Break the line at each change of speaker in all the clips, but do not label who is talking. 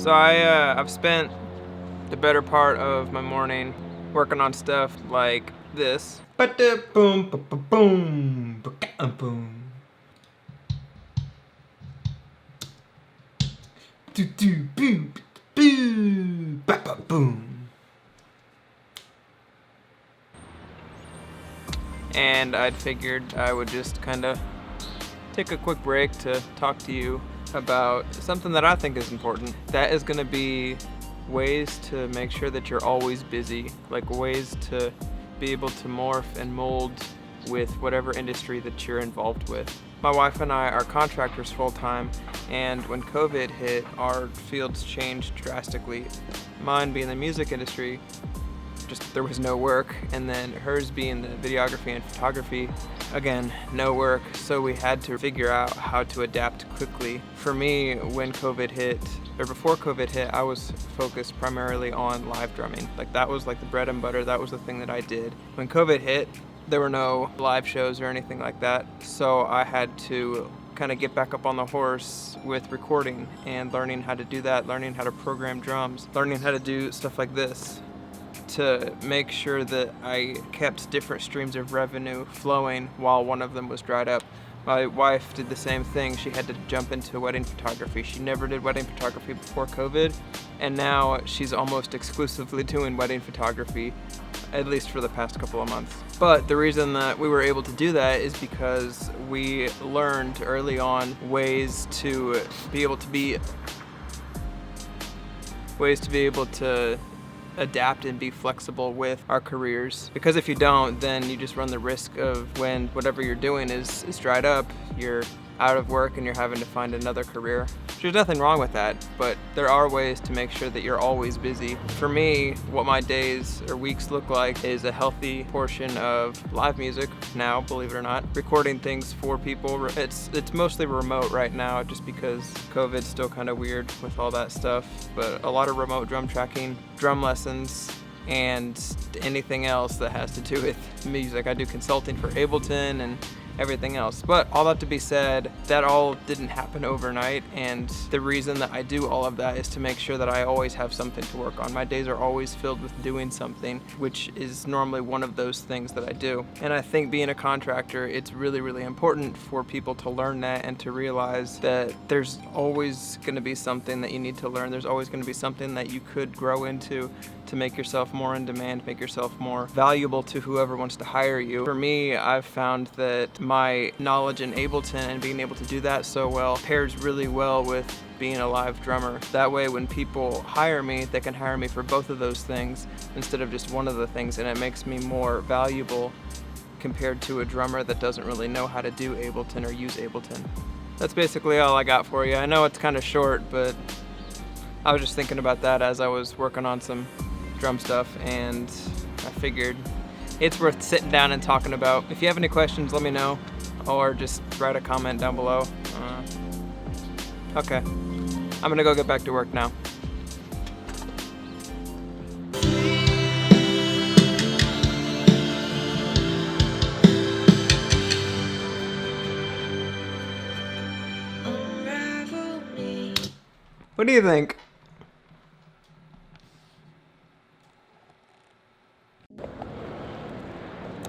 So I've spent the better part of my morning working on stuff like this. Ba-da-boom, ba-ba-boom, ba-ga-boom. Do-do-boo, boo, ba-ba-boom. And I'd figured I would just kind of take a quick break to talk to you about something that I think is important. That is going to be ways to make sure that you're always busy, like ways to be able to morph and mold with whatever industry that you're involved with. My wife and I are contractors full-time, and when COVID hit, our fields changed drastically. Mine being the music industry, just there was no work, and then hers being the videography and photography, again, no work, so we had to figure out how to adapt quickly. For me, when COVID hit, or before COVID hit, I was focused primarily on live drumming. Like that was like the bread and butter, that was the thing that I did. When COVID hit, there were no live shows or anything like that, so I had to kind of get back up on the horse with recording and learning how to do that, learning how to program drums, learning how to do stuff like this, to make sure that I kept different streams of revenue flowing while one of them was dried up. My wife did the same thing. She had to jump into wedding photography. She never did wedding photography before COVID, and now she's almost exclusively doing wedding photography, at least for the past couple of months. But the reason that we were able to do that is because we learned early on ways to be able to adapt and be flexible with our careers. Because if you don't, then you just run the risk of when whatever you're doing is dried up, you're out of work and you're having to find another career. There's nothing wrong with that, but there are ways to make sure that you're always busy. For me, what my days or weeks look like is a healthy portion of live music now, believe it or not, recording things for people. It's mostly remote right now just because COVID's still kind of weird with all that stuff, but a lot of remote drum tracking, drum lessons, and anything else that has to do with music. I do consulting for Ableton and everything else. But all that to be said, that all didn't happen overnight, and the reason that I do all of that is to make sure that I always have something to work on. My days are always filled with doing something, which is normally one of those things that I do. And I think being a contractor, it's really, really important for people to learn that and to realize that there's always going to be something that you need to learn. There's always going to be something that you could grow into to make yourself more in demand, make yourself more valuable to whoever wants to hire you. For me, I've found that my knowledge in Ableton and being able to do that so well pairs really well with being a live drummer. That way when people hire me, they can hire me for both of those things instead of just one of the things, and it makes me more valuable compared to a drummer that doesn't really know how to do Ableton or use Ableton. That's basically all I got for you. I know it's kind of short, but I was just thinking about that as I was working on some drum stuff, and I figured it's worth sitting down and talking about. If you have any questions, let me know, or just write a comment down below. Okay, I'm gonna go get back to work now. What do you think?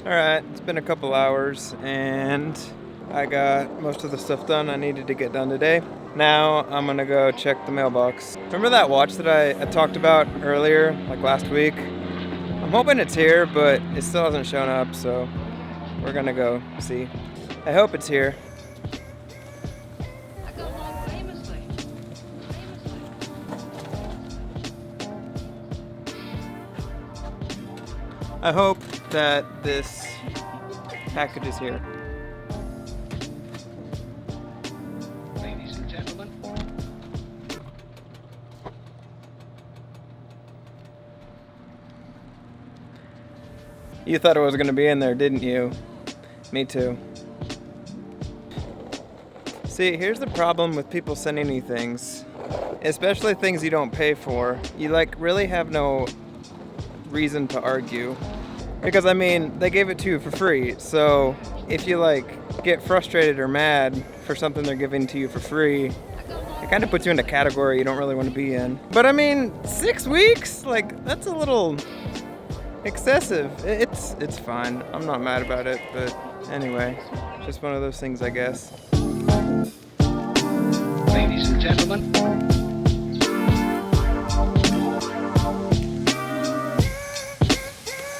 Alright, it's been a couple hours and I got most of the stuff done I needed to get done today. Now I'm gonna go check the mailbox. Remember that watch that I talked about earlier, like last week? I'm hoping it's here, but it still hasn't shown up, so we're gonna go see. I hope it's here. I hope that this package is here.
Ladies and gentlemen.
You thought it was going to be in there, didn't you? Me too. See, here's the problem with people sending you things, especially things you don't pay for. You really have no reason to argue, because I mean, they gave it to you for free, so if you get frustrated or mad for something they're giving to you for free, it kind of puts you in a category you don't really want to be in. But I mean, 6 weeks? Like, that's a little excessive. It's fine. I'm not mad about it, but anyway, just one of those things, I guess.
Ladies and gentlemen,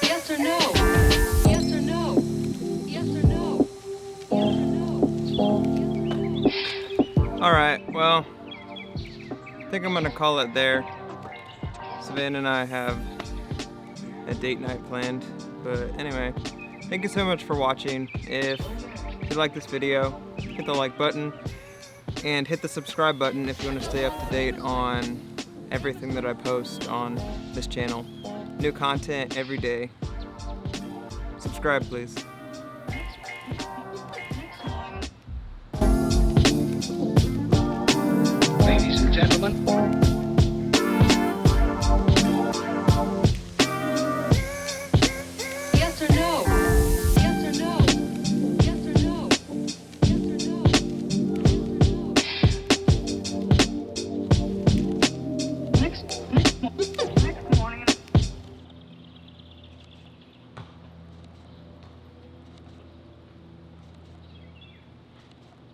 Yes or no? Yes or no? Yes or no? Yes or no?
All right, well, I think I'm gonna call it there. Savannah and I have a date night planned, but anyway, thank you so much for watching. If you like this video, hit the like button and hit the subscribe button if you want to stay up to date on everything that I post on this channel. New content every day. Subscribe, please.
ladies and gentlemen.